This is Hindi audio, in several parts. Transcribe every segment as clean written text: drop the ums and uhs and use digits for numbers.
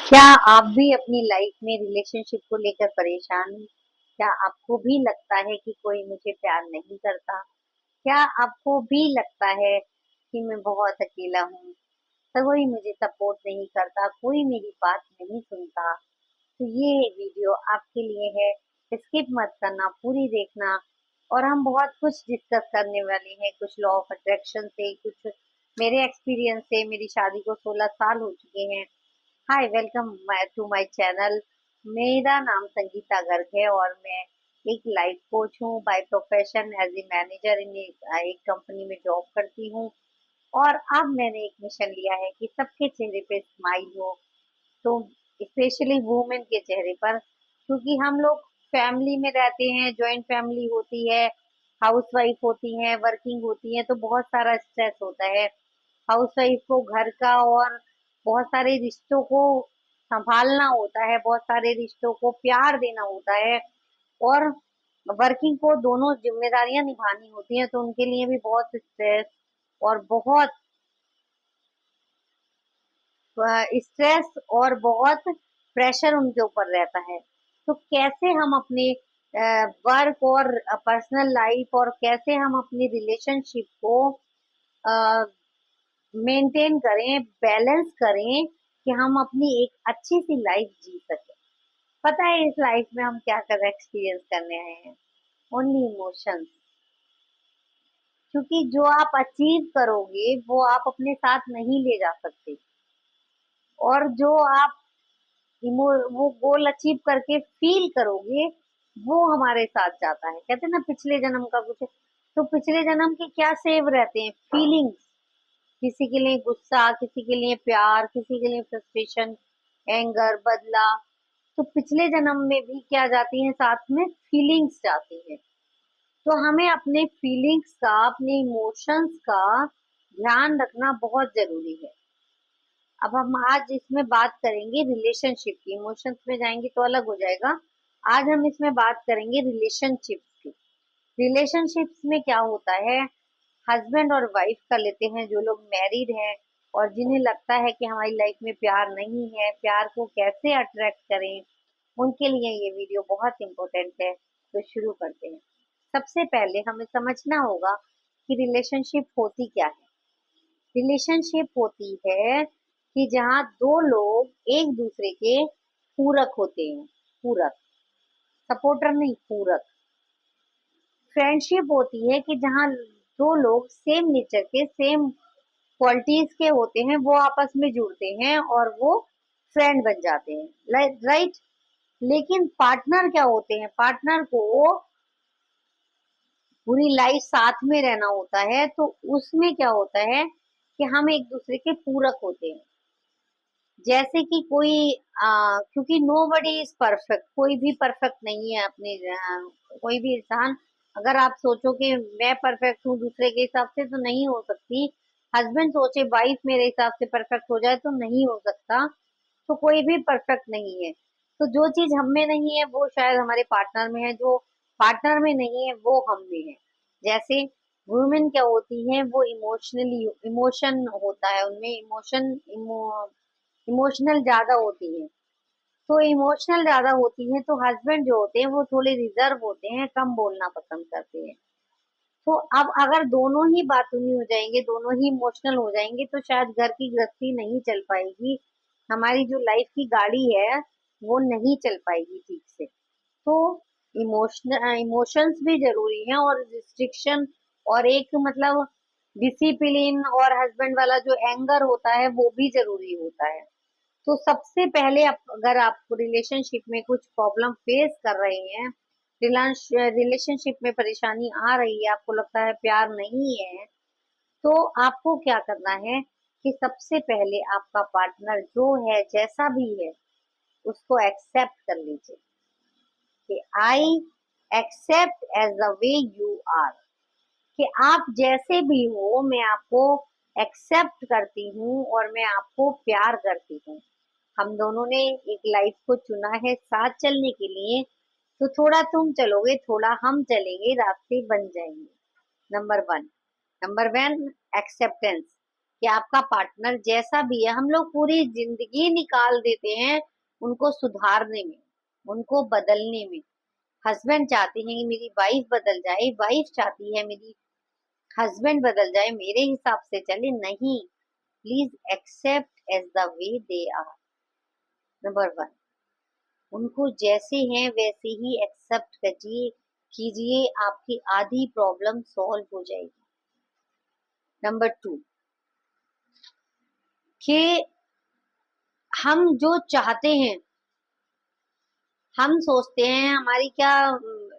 क्या आप भी अपनी लाइफ में रिलेशनशिप को लेकर परेशान हैं? क्या आपको भी लगता है कि कोई मुझे प्यार नहीं करता? क्या आपको भी लगता है कि मैं बहुत अकेला हूँ, कोई मुझे सपोर्ट नहीं करता, कोई मेरी बात नहीं सुनता? तो ये वीडियो आपके लिए है। स्किप मत करना, पूरी देखना। और हम बहुत कुछ डिस्कस करने वाले हैं, कुछ लॉ ऑफ अट्रैक्शन से, कुछ मेरे एक्सपीरियंस से। मेरी शादी को 16 साल हो चुके हैं। Hi, welcome to my channel. मेरा नाम संगीता गर्ग है और मैं एक लाइफ कोच हूँ by profession. As a manager in एक कंपनी में जॉब करती हूँ। और अब मैंने एक मिशन लिया है कि सबके चेहरे पे स्माइल हो, तो स्पेशली वुमेन के चेहरे पर, क्योंकि हम लोग फैमिली में रहते हैं, जॉइंट फैमिली होती है, हाउसवाइफ होती हैं, वर्किंग होती हैं, तो बहुत सारा स्ट्रेस होता है। हाउसवाइफ को घर का और बहुत सारे रिश्तों को संभालना होता है, बहुत सारे रिश्तों को प्यार देना होता है। और वर्किंग को दोनों जिम्मेदारियां निभानी होती हैं, तो उनके लिए भी बहुत स्ट्रेस और बहुत स्ट्रेस और बहुत प्रेशर उनके ऊपर रहता है। तो कैसे हम अपने वर्क और पर्सनल लाइफ, और कैसे हम अपनी रिलेशनशिप को मेंटेन करें, बैलेंस करें, कि हम अपनी एक अच्छी सी लाइफ जी सकें। पता है इस लाइफ में हम क्या कर एक्सपीरियंस करने आए हैं? Only emotions. क्योंकि जो आप अचीव करोगे वो आप अपने साथ नहीं ले जा सकते, और जो आप वो गोल अचीव करके फील करोगे वो हमारे साथ जाता है। कहते हैं ना, पिछले जन्म का कुछ। तो पिछले जन्म के क्या सेव रहते हैं? फीलिंग्स। किसी के लिए गुस्सा, किसी के लिए प्यार, किसी के लिए फ्रस्ट्रेशन, एंगर, बदला। तो पिछले जन्म में भी क्या जाती है? साथ में फीलिंग्स जाती है। तो हमें अपने फीलिंग्स का, अपने इमोशंस का ध्यान रखना बहुत जरूरी है। अब हम आज इसमें बात करेंगे रिलेशनशिप की। इमोशंस में जाएंगे तो अलग हो जाएगा। आज हम इसमें बात करेंगे रिलेशनशिप्स की। रिलेशनशिप्स में क्या होता है? हस्बैंड और वाइफ का लेते हैं, जो लोग मैरिड हैं और जिन्हें लगता है कि हमारी लाइफ में प्यार नहीं है, प्यार को कैसे अट्रैक्ट करें, उनके लिए ये वीडियो बहुत इंपॉर्टेंट है। तो शुरू करते हैं। सबसे पहले हमें समझना होगा कि रिलेशनशिप होती क्या है। रिलेशनशिप होती है कि जहाँ दो लोग एक दूसरे के पूरक होते हैं। पूरक, सपोर्टर नहीं, पूरक। फ्रेंडशिप होती है कि जहाँ दो लोग सेम नेचर के, सेम क्वालिटीज के होते हैं, वो आपस में जुड़ते हैं और वो फ्रेंड बन जाते हैं। राइट। लेकिन पार्टनर क्या होते हैं? पार्टनर को पूरी लाइफ साथ में रहना होता है, तो उसमें क्या होता है कि हम एक दूसरे के पूरक होते हैं। जैसे कि कोई क्योंकि नो बडी इज परफेक्ट, कोई भी परफेक्ट नहीं है अपने कोई भी इंसान। अगर आप सोचो कि मैं परफेक्ट हूँ दूसरे के हिसाब से, तो नहीं हो सकती। हस्बैंड सोचे वाइफ मेरे हिसाब से परफेक्ट हो जाए, तो नहीं हो सकता। तो कोई भी परफेक्ट नहीं है। तो जो चीज हम में नहीं है वो शायद हमारे पार्टनर में है, जो पार्टनर में नहीं है वो हम में है। जैसे वुमेन क्या होती है? वो इमोशनली, इमोशन होता है उनमें, इमोशनल ज्यादा होती है। तो इमोशनल ज्यादा होती है, तो हस्बैंड जो होते हैं वो थोड़े रिजर्व होते हैं, कम बोलना पसंद करते हैं। तो अब अगर दोनों ही बातूनी हो जाएंगे, दोनों ही इमोशनल हो जाएंगे, तो शायद घर की गृहस्थी नहीं चल पाएगी। हमारी जो लाइफ की गाड़ी है वो नहीं चल पाएगी ठीक से। तो इमोशंस भी जरूरी हैं, और रिस्ट्रिक्शन, और एक मतलब डिसिप्लिन, और हस्बैंड वाला जो एंगर होता है वो भी जरूरी होता है। तो सबसे पहले अगर आप रिलेशनशिप में कुछ प्रॉब्लम फेस कर रहे हैं, रिलेशनशिप में परेशानी आ रही है, आपको लगता है प्यार नहीं है, तो आपको क्या करना है कि सबसे पहले आपका पार्टनर जो है, जैसा भी है, उसको एक्सेप्ट कर लीजिए कि I accept as the way you are. कि आप जैसे भी हो, मैं आपको एक्सेप्ट करती हूँ और मैं आपको प्यार करती हूँ। हम दोनों ने एक लाइफ को चुना है साथ चलने के लिए, तो थोड़ा तुम चलोगे, थोड़ा हम चलेंगे, रास्ते बन जाएंगे। Number one. Number one, acceptance. कि आपका पार्टनर जैसा भी है, हम लोग पूरी जिंदगी निकाल देते हैं उनको सुधारने में, उनको बदलने में। हस्बैंड चाहते हैं कि मेरी वाइफ बदल जाए, वाइफ चाहती है मेरी हस्बैंड बदल जाए, मेरे हिसाब से चले। नहीं, please accept as the way they are. Number one, उनको जैसे हैं वैसे ही एक्सेप्ट कीजिए, आपकी आधी प्रॉब्लम सॉल्व हो जाएगी। नंबर टू, कि हम जो चाहते हैं, हम सोचते हैं, हमारी क्या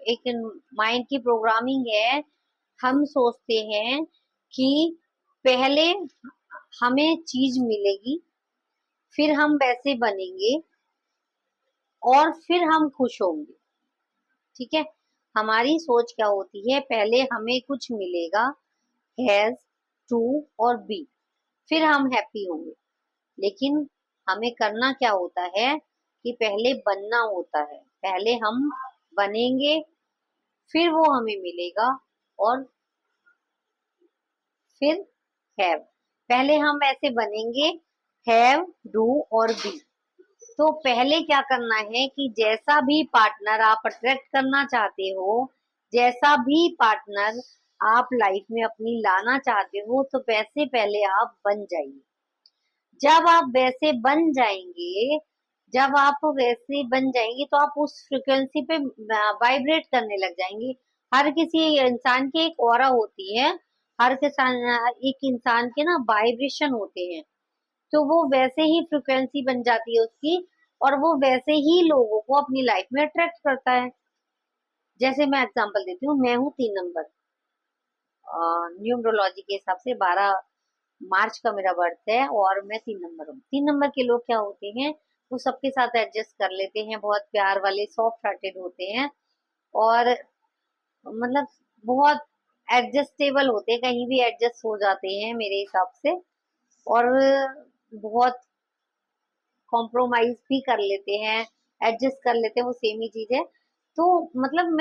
एक माइंड की प्रोग्रामिंग है, हम सोचते हैं कि पहले हमें चीज मिलेगी, फिर हम वैसे बनेंगे और फिर हम खुश होंगे। ठीक है, हमारी सोच क्या होती है, पहले हमें कुछ मिलेगा, हैज, टू और बी, फिर हम हैप्पी होंगे। लेकिन हमें करना क्या होता है कि पहले बनना होता है, पहले हम बनेंगे, फिर वो हमें मिलेगा और फिर हैव। पहले हम ऐसे बनेंगे, हैव, डू और बी। तो पहले क्या करना है कि जैसा भी पार्टनर आप अट्रैक्ट करना चाहते हो, जैसा भी पार्टनर आप लाइफ में अपनी लाना चाहते हो, तो वैसे पहले आप बन जाइए। जब आप वैसे बन जाएंगे, जब आप वैसे बन जाएंगे तो आप उस फ्रिक्वेंसी पे वाइब्रेट करने लग जाएंगे। हर किसी इंसान की एक ऑरा होती है, हर किसान एक इंसान के ना वाइब्रेशन होते हैं, तो वो वैसे ही फ्रिक्वेंसी बन जाती है उसकी, और वो वैसे ही लोगों को अपनी लाइफ में अट्रैक्ट करता है। जैसे मैं एग्जांपल देती हूँ, मैं हूँ 3 नंबर, न्यूमरोलॉजी के हिसाब से 12 मार्च का मेरा बर्थ है और मैं 3 नंबर हूँ। 3 नंबर के लोग क्या होते हैं, वो सबके साथ एडजस्ट कर लेते हैं, बहुत प्यार वाले, सॉफ्ट हार्टेड होते हैं, और मतलब बहुत एडजस्टेबल होते हैं, कहीं भी एडजस्ट हो जाते हैं मेरे हिसाब से, और बहुत कॉम्प्रोमाइज भी कर लेते हैं, एडजस्ट कर लेते हैं, वो सेम ही चीज है। तो मतलब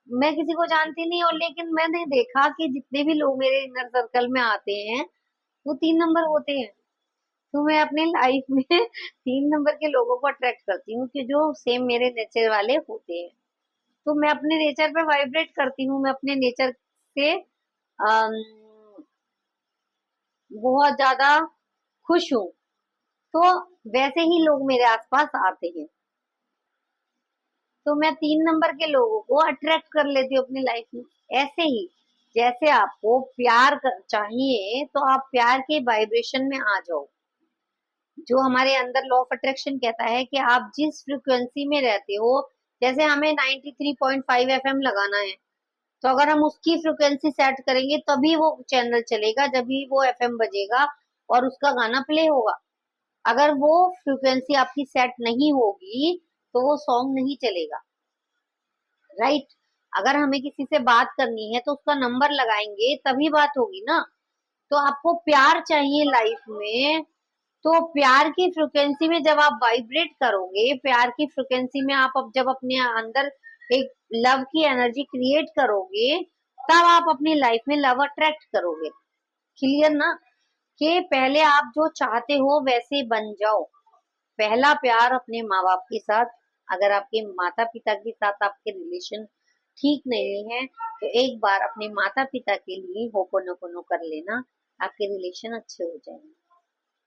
मैं किसी को जानती नहीं, और लेकिन मैंने देखा कि जितने भी लोग मेरे इनर सर्कल में आते हैं वो 3 नंबर होते हैं। तो मैं अपने लाइफ में 3 नंबर के लोगों को अट्रैक्ट करती हूँ कि जो सेम मेरे नेचर वाले होते हैं। तो मैं अपने नेचर पे वाइब्रेट करती हूँ, मैं अपने नेचर से बहुत ज्यादा खुश हूँ, तो वैसे ही लोग मेरे आसपास आते हैं। तो मैं 3 नंबर के लोगों को अट्रैक्ट कर लेती हूँ अपनी लाइफ में। ऐसे ही जैसे आपको चाहिए, तो आप प्यार के वाइब्रेशन में आ जाओ। जो हमारे अंदर लॉ ऑफ अट्रैक्शन कहता है कि आप जिस फ्रिक्वेंसी में रहते हो, जैसे हमें 93.5 एफएम लगाना है, तो अगर हम उसकी फ्रिक्वेंसी सेट करेंगे तभी वो चैनल चलेगा, जब भी वो एफएम बजेगा और उसका गाना प्ले होगा। अगर वो फ्रिक्वेंसी आपकी सेट नहीं होगी तो वो सॉन्ग नहीं चलेगा, राइट। अगर हमें किसी से बात करनी है तो उसका नंबर लगाएंगे तभी बात होगी ना। तो आपको प्यार चाहिए लाइफ में, तो प्यार की फ्रिक्वेंसी में जब आप वाइब्रेट करोगे, प्यार की फ्रिक्वेंसी में आप जब अपने अंदर एक लव की एनर्जी क्रिएट करोगे, तब आप अपनी लाइफ में लव अट्रैक्ट करोगे। क्लियर ना, कि पहले आप जो चाहते हो वैसे बन जाओ। पहला प्यार अपने माँ बाप के साथ, अगर आपके माता पिता के साथ आपके रिलेशन ठीक नहीं है, तो एक बार अपने माता पिता के लिए होपोनोपोनो कर लेना, आपके रिलेशन अच्छे हो जाएंगे।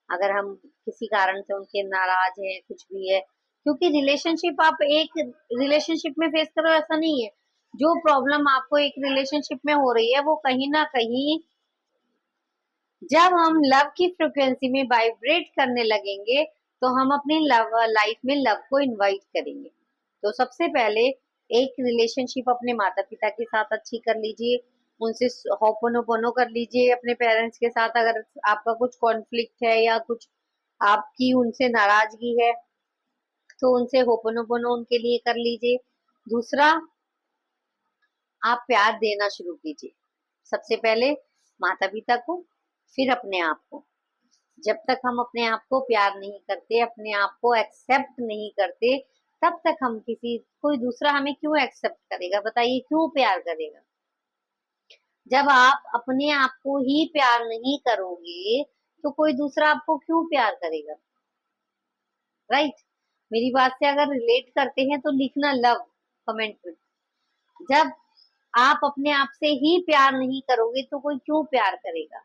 अगर हम किसी कारण से उनके नाराज हैं, कुछ भी है, क्योंकि रिलेशनशिप आप एक रिलेशनशिप में फेस करो ऐसा नहीं है। जो प्रॉब्लम आपको एक रिलेशनशिप में हो रही है, वो कहीं ना कहीं जब हम लव की फ्रिक्वेंसी में वाइब्रेट करने लगेंगे, तो हम अपनी लव लाइफ में लव को इनवाइट करेंगे। तो सबसे पहले एक रिलेशनशिप अपने माता पिता के साथ अच्छी कर लीजिए, उनसे होपोनोपोनो कर लीजिए। अपने पेरेंट्स के साथ अगर आपका कुछ कॉन्फ्लिक्ट है या कुछ आपकी उनसे नाराजगी है, तो उनसे होपोनोपोनो उनके लिए कर लीजिए। दूसरा, आप प्यार देना शुरू कीजिए, सबसे पहले माता पिता को, फिर अपने आप को। जब तक हम अपने आप को प्यार नहीं करते, अपने आप को एक्सेप्ट नहीं करते, तब तक हम कोई दूसरा हमें क्यों एक्सेप्ट करेगा, बताइए, क्यों प्यार करेगा। जब आप अपने आप को ही प्यार नहीं करोगे तो कोई दूसरा आपको क्यों प्यार करेगा? राइट? मेरी बात से अगर रिलेट करते हैं तो लिखना लव कमेंट में। जब आप अपने आप से ही प्यार नहीं करोगे तो कोई क्यों प्यार करेगा?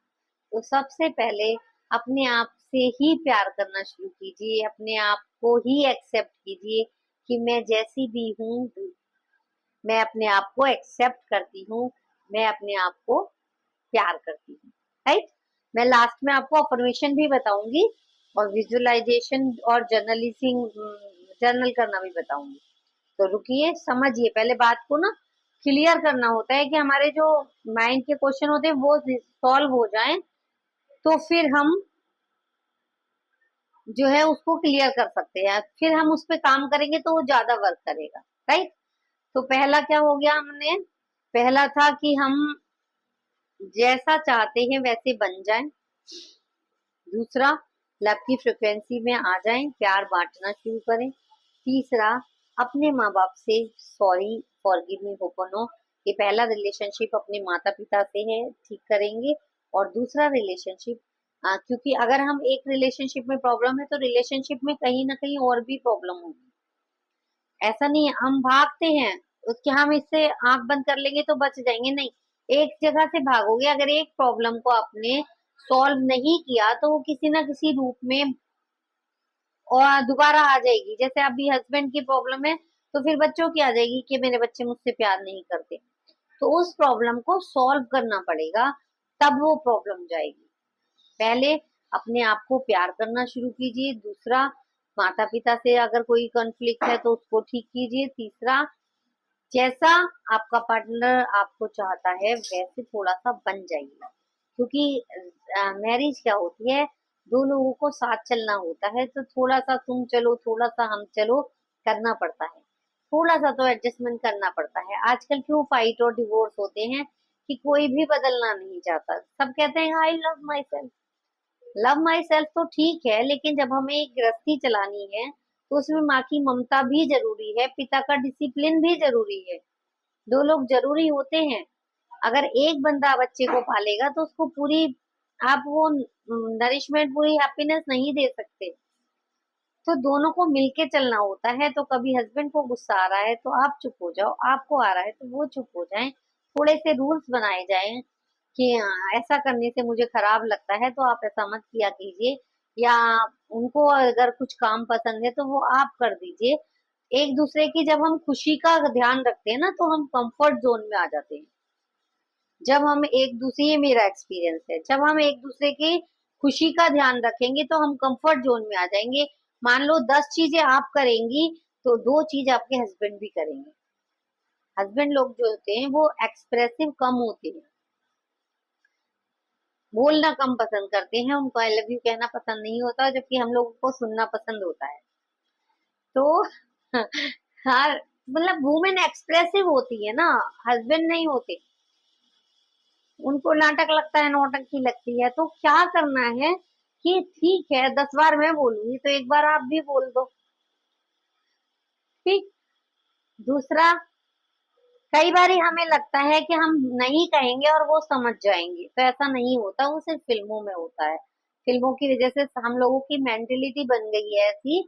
तो सबसे पहले अपने आप से ही प्यार करना शुरू कीजिए, अपने आप को ही एक्सेप्ट कीजिए कि मैं जैसी भी हूँ, मैं अपने आप को एक्सेप्ट करती हूँ, मैं अपने आप को प्यार करती हूँ। राइट? मैं लास्ट में आपको अफर्मेशन भी बताऊंगी और विजुअलाइजेशन और जर्नल करना भी बताऊंगी। तो रुकिए, समझिए, पहले बात को ना क्लियर करना होता है कि हमारे जो माइंड के क्वेश्चन होते हैं वो सॉल्व हो जाएं, तो फिर हम जो है उसको क्लियर कर सकते हैं, फिर हम उस पर काम करेंगे तो वो ज्यादा वर्क करेगा। राइट? तो पहला क्या हो गया, हमने पहला था कि हम जैसा चाहते हैं वैसे बन जाएं। दूसरा, लव की फ्रिक्वेंसी में आ जाएं, प्यार बांटना शुरू करें। तीसरा, अपने माँ बाप से sorry, forgive me, hope no, ये पहला रिलेशनशिप अपने माता पिता से है, ठीक करेंगे। और दूसरा रिलेशनशिप, क्योंकि अगर हम एक रिलेशनशिप में प्रॉब्लम है तो रिलेशनशिप में कहीं ना कहीं और भी प्रॉब्लम होगी। ऐसा नहीं है हम भागते हैं कि हम इससे आंख बंद कर लेंगे तो बच जाएंगे, नहीं। एक जगह से भागोगे, अगर एक प्रॉब्लम को आपने सॉल्व नहीं किया तो वो किसी ना किसी रूप में और दोबारा आ जाएगी। जैसे अभी हस्बैंड की प्रॉब्लम है तो फिर बच्चों की आ जाएगी कि मेरे बच्चे मुझसे प्यार नहीं करते। तो उस प्रॉब्लम को सॉल्व करना पड़ेगा, तब वो प्रॉब्लम जाएगी। पहले अपने आप को प्यार करना शुरू कीजिए। दूसरा, माता पिता से अगर कोई कॉन्फ्लिक्ट है तो उसको ठीक कीजिए। तीसरा, जैसा आपका पार्टनर आपको चाहता है वैसे थोड़ा सा बन जाइए, क्योंकि मैरिज क्या होती है, दो लोगों को साथ चलना होता है, तो थोड़ा सा तुम चलो थोड़ा सा हम चलो करना पड़ता है। थोड़ा सा तो एडजस्टमेंट करना पड़ता है। आजकल क्यों फाइट और डिवोर्स होते हैं कि कोई भी बदलना नहीं चाहता, सब कहते हैं I love my self. Love my self तो ठीक है, लेकिन जब हमें एक गृहस्थी चलानी है तो उसमें माँ की ममता भी जरूरी है, पिता का डिसिप्लिन भी जरूरी है। दो लोग जरूरी होते हैं। अगर एक बंदा बच्चे को पालेगा तो उसको पूरी आप वो नरिशमेंट, पूरी हैप्पीनेस नहीं दे सकते। तो दोनों को मिलके चलना होता है। तो कभी हस्बैंड को गुस्सा आ रहा है तो आप चुप हो जाओ, आपको आ रहा है तो वो चुप हो जाएं। थोड़े से रूल्स बनाए जाएं कि ऐसा करने से मुझे खराब लगता है तो आप ऐसा मत किया कीजिए, या उनको अगर कुछ काम पसंद है तो वो आप कर दीजिए। एक दूसरे की जब हम खुशी का ध्यान रखते हैं ना तो हम कंफर्ट जोन में आ जाते हैं। जब हम एक दूसरे, ये मेरा एक्सपीरियंस है, जब हम एक दूसरे की खुशी का ध्यान रखेंगे तो हम कंफर्ट जोन में आ जाएंगे। मान लो 10 चीजें आप करेंगी तो 2 चीज आपके हस्बैंड भी करेंगे। हस्बैंड लोग जो होते हैं वो एक्सप्रेसिव कम होते हैं, बोलना कम पसंद करते हैं, उनको आई लव यू कहना पसंद नहीं होता, जबकि हम लोगों को सुनना पसंद होता है। तो हर मतलब वुमेन एक्सप्रेसिव होती है ना, हस्बैंड नहीं होते। उनको नाटक लगता है, नौटंकी लगती है। तो क्या करना है कि ठीक है 10 बार मैं बोलूंगी तो एक बार आप भी बोल दो। ठीक। दूसरा, कई बारी हमें लगता है कि हम नहीं कहेंगे और वो समझ जाएंगे, तो ऐसा नहीं होता, वो सिर्फ फिल्मों में होता है। फिल्मों की वजह से हम लोगों की मेंटेलिटी बन गई है ऐसी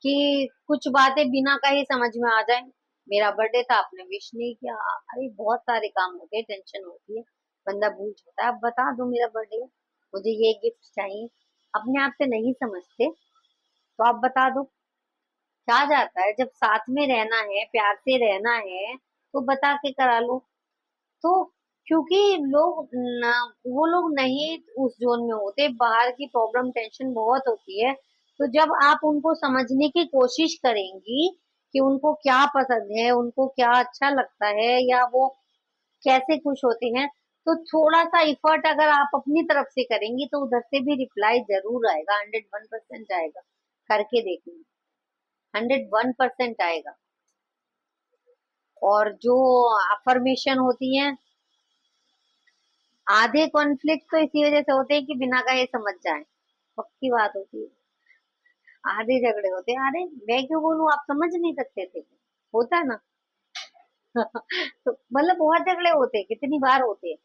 कि कुछ बातें बिना कहे समझ में आ जाए। मेरा बर्थडे था, आपने विश नहीं किया, अरे बहुत सारे काम होते हैं, टेंशन होती है, बंदा भूल जाता है। अब बता दो मेरा बर्थडे है, मुझे ये गिफ्ट चाहिए, अपने आप से नहीं समझते तो आप बता दो। क्या जाता है, जब साथ में रहना है, प्यार से रहना है तो बता के करा लो। तो क्योंकि वो लोग नहीं उस जोन में होते, बाहर की प्रॉब्लम टेंशन बहुत होती है। तो जब आप उनको समझने की कोशिश करेंगी कि उनको क्या पसंद है, उनको क्या अच्छा लगता है, या वो कैसे खुश होते हैं, तो थोड़ा सा इफर्ट अगर आप अपनी तरफ से करेंगी तो उधर से भी रिप्लाई जरूर आएगा, 101% आएगा। करके देखना, 101% आएगा। और जो अफर्मेशन होती है, आधे कॉन्फ्लिक्ट तो इसी वजह से होते हैं कि बिना कहे समझ जाए, पक्की बात होती है। आधे झगड़े होते हैं, अरे मैं क्यों बोलूं, आप समझ नहीं सकते थे, होता है ना। तो मतलब बहुत झगड़े होते हैं, कितनी बार होते हैं।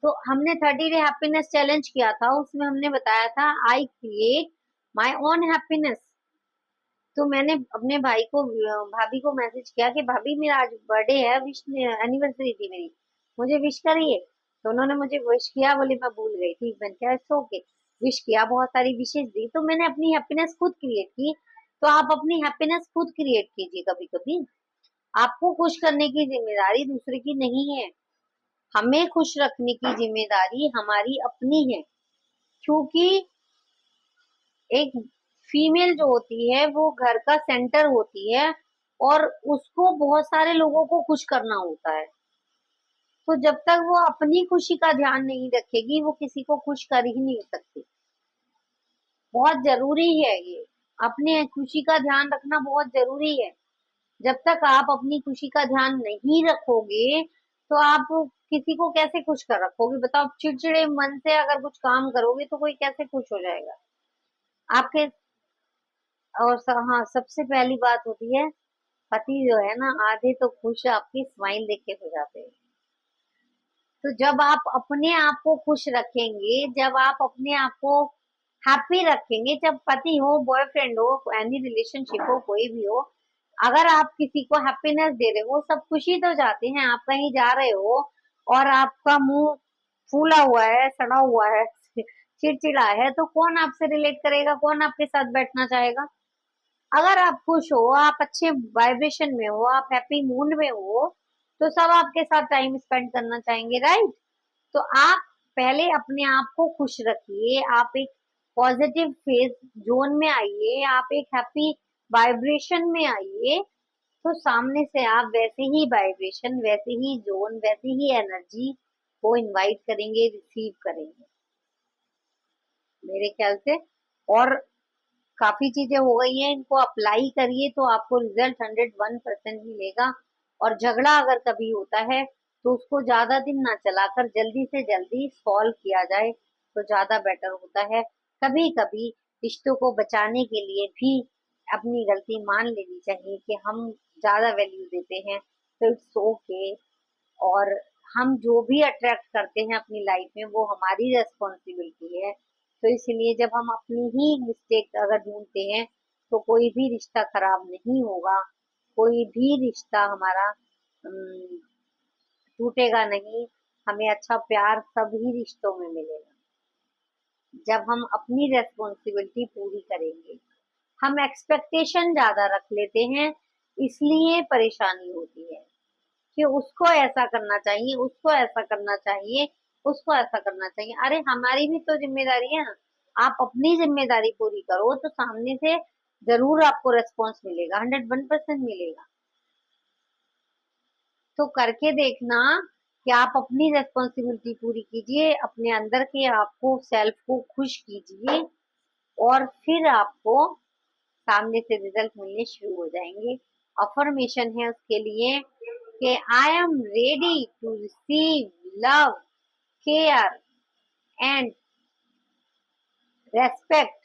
तो हमने 30 डे हैप्पीनेस चैलेंज किया था, उसमें हमने बताया था I create my own happiness. तो मैंने अपने भाई को भाभी को मैसेज किया कि भाभी मेरा आज बर्थडे है, विश एनिवर्सरी थी मेरी, मुझे विश करिए। तो उन्होंने मुझे विश किया, बोले मैं भूल गई थी। मैंने कहा इट्स ओके, विश किया, बहुत सारी विशेष दी, तो मैंने अपनी हैप्पीनेस खुद क्रिएट की। तो आप अपनी हैप्पीनेस खुद क्रिएट कीजिए। कभी कभी आपको खुश करने की जिम्मेदारी दूसरे की नहीं है, हमें खुश रखने की जिम्मेदारी हमारी अपनी है। क्योंकि एक फीमेल जो होती है वो घर का सेंटर होती है और उसको बहुत सारे लोगों को खुश करना होता है। तो जब तक वो अपनी खुशी का ध्यान नहीं रखेगी, वो किसी को खुश कर ही नहीं सकती। बहुत जरूरी है ये, अपने खुशी का ध्यान रखना बहुत जरूरी है। जब तक आप अपनी खुशी का ध्यान नहीं रखोगे तो आप किसी को कैसे खुश कर रखोगे? बताओ, चिड़चिड़े मन से अगर कुछ काम करोगे तो कोई कैसे खुश हो जाएगा आपके? और हाँ, सबसे पहली बात होती है, पति जो है ना, आधे तो खुश आपकी स्माइल देख के हो जाते हैं। तो जब आप अपने आप को खुश रखेंगे, जब आप अपने आप को हैप्पी रखेंगे, जब पति हो, बॉयफ्रेंड हो, एनी रिलेशनशिप हो, कोई भी हो, अगर आप किसी को हैप्पीनेस दे रहे हो, सब खुशी तो जाते हैं। आप कहीं जा रहे हो और आपका मुंह फूला हुआ है, सड़ा हुआ है, चिड़चिड़ा है, तो कौन आपसे रिलेट करेगा? कौन आपके साथ बैठना चाहेगा? अगर आप खुश हो, आप अच्छे वाइब्रेशन में हो, आप हैप्पी मूड में हो, तो सब आपके साथ टाइम स्पेंड करना चाहेंगे, राइट? तो आप पहले अपने आप को खुश रखिए, आप एक पॉजिटिव फेज जोन में आइए, आप एक हैप्पी वाइब्रेशन में आइए, तो सामने से आप वैसे ही वाइब्रेशन, वैसे ही जोन, वैसे ही एनर्जी को इनवाइट करेंगे, रिसीव करेंगे, मेरे ख्याल से। और काफी चीजें हो गई हैं, इनको अप्लाई करिए तो आपको रिजल्ट 101% मिलेगा। और झगड़ा अगर कभी होता है तो उसको ज्यादा दिन ना चलाकर जल्दी से जल्दी सॉल्व किया जाए तो ज्यादा बेटर होता है। कभी कभी रिश्तों को बचाने के लिए भी अपनी गलती मान लेनी चाहिए कि हम ज्यादा वैल्यू देते हैं, तो इट्स ओके। और हम जो भी अट्रैक्ट करते हैं अपनी लाइफ में वो हमारी रेस्पॉन्सिबिलिटी है। तो इसलिए जब हम अपनी ही मिस्टेक अगर ढूंढते हैं तो कोई भी रिश्ता खराब नहीं होगा, कोई भी रिश्ता हमारा टूटेगा नहीं, हमें अच्छा प्यार सभी रिश्तों में मिलेगा जब हम अपनी रेस्पॉन्सिबिलिटी पूरी करेंगे। हम एक्सपेक्टेशन ज्यादा रख लेते हैं, इसलिए परेशानी होती है कि उसको ऐसा करना चाहिए, उसको ऐसा करना चाहिए, उसको ऐसा करना चाहिए। अरे हमारी भी तो जिम्मेदारी है ना। आप अपनी जिम्मेदारी पूरी करो तो सामने से जरूर आपको रेस्पॉन्स मिलेगा, 101% मिलेगा। तो करके देखना कि आप अपनी रेस्पॉन्सिबिलिटी पूरी कीजिए, अपने अंदर के आपको, सेल्फ को खुश कीजिए, और फिर आपको सामने से रिजल्ट मिलने शुरू हो जाएंगे। अफर्मेशन है उसके लिए कि I am ready to receive love, care and respect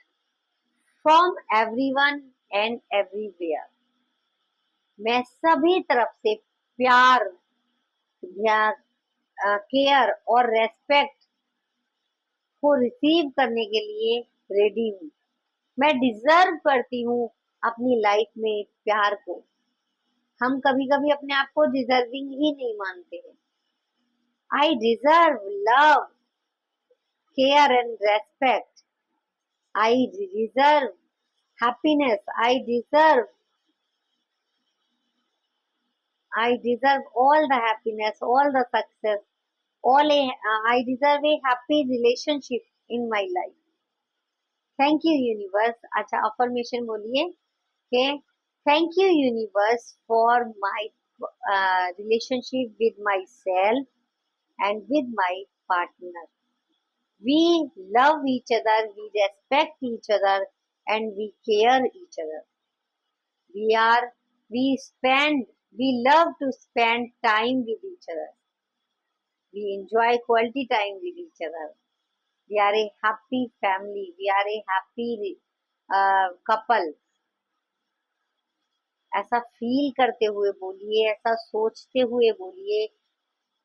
from everyone and everywhere. मैं सभी तरफ से प्यार, केयर और रेस्पेक्ट को रिसीव करने के लिए रेडी हूँ। मैं डिजर्व करती हूँ अपनी लाइफ में प्यार को। हम कभी कभी अपने आप को डिजर्विंग ही नहीं मानते हैं। I deserve love, care and respect. I deserve happiness. I deserve all the happiness, all the success, I deserve a happy relationship in my life. Thank you universe. अच्छा, affirmation बोलिए कि thank you universe for my relationship with myself and with my partner. We love each other, we respect each other, and we care each other. We are, we spend, we love to spend time with each other. We enjoy quality time with each other. We are a happy family. We are a happy couple. ऐसा फील करते हुए बोलिए, ऐसा सोचते हुए बोलिए।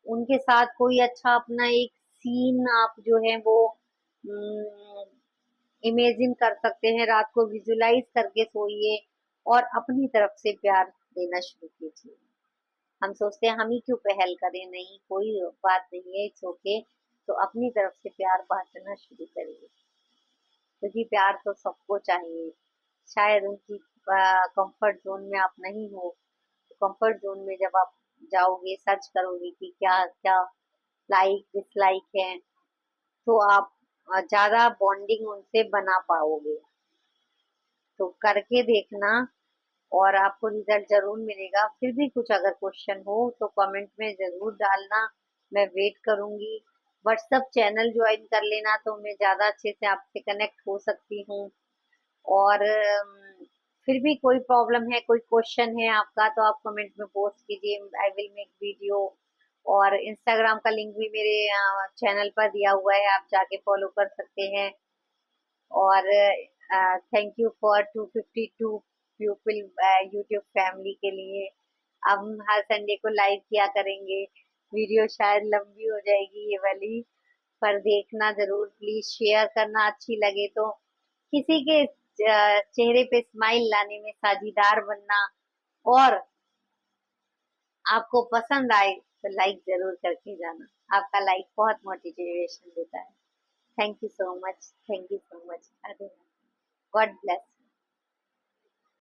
उनके साथ कोई अच्छा अपना एक सीन आप जो है वो इमेजिन कर सकते हैं, रात को विजुलाइज करके सोइए और अपनी तरफ से प्यार देना शुरू कीजिए। हम सोचते हैं हम ही क्यों पहल करें, नहीं कोई बात नहीं है, इट्स ओके। तो अपनी तरफ से प्यार बांटना शुरू करिए, क्योंकि प्यार तो सबको चाहिए। शायद उनकी कंफर्ट जोन में आप नहीं हो, तो कंफर्ट जोन में जब आप जाओगे, सर्च करोगे कि क्या क्या लाइक डिसलाइक है, तो आप ज्यादा बॉन्डिंग उनसे बना पाओगे। तो करके देखना और आपको रिजल्ट जरूर मिलेगा। फिर भी कुछ अगर क्वेश्चन हो तो कमेंट में जरूर डालना, मैं वेट करूंगी। व्हाट्सएप चैनल ज्वाइन कर लेना तो मैं ज्यादा अच्छे से आपसे कनेक्ट हो सकती हूँ। और फिर भी कोई प्रॉब्लम है, कोई क्वेश्चन है आपका, तो आप कमेंट में पोस्ट कीजिए, आई विल मेक वीडियो। और इंस्टाग्राम का लिंक भी मेरे चैनल पर दिया हुआ है, आप जाके फॉलो कर सकते हैं। और thank you for 252 people YouTube family के लिए। अब हम हर संडे को लाइव किया करेंगे। वीडियो शायद लंबी हो जाएगी ये वाली, पर देखना जरूर प्लीज, शेयर करना, अच्छी लगे तो किसी के चेहरे पे स्माइल लाने में साझीदार बनना। और आपको पसंद आए तो लाइक जरूर करके जाना, आपका लाइक बहुत मोटिवेशन देता है। Thank you so much, thank you so much. God bless.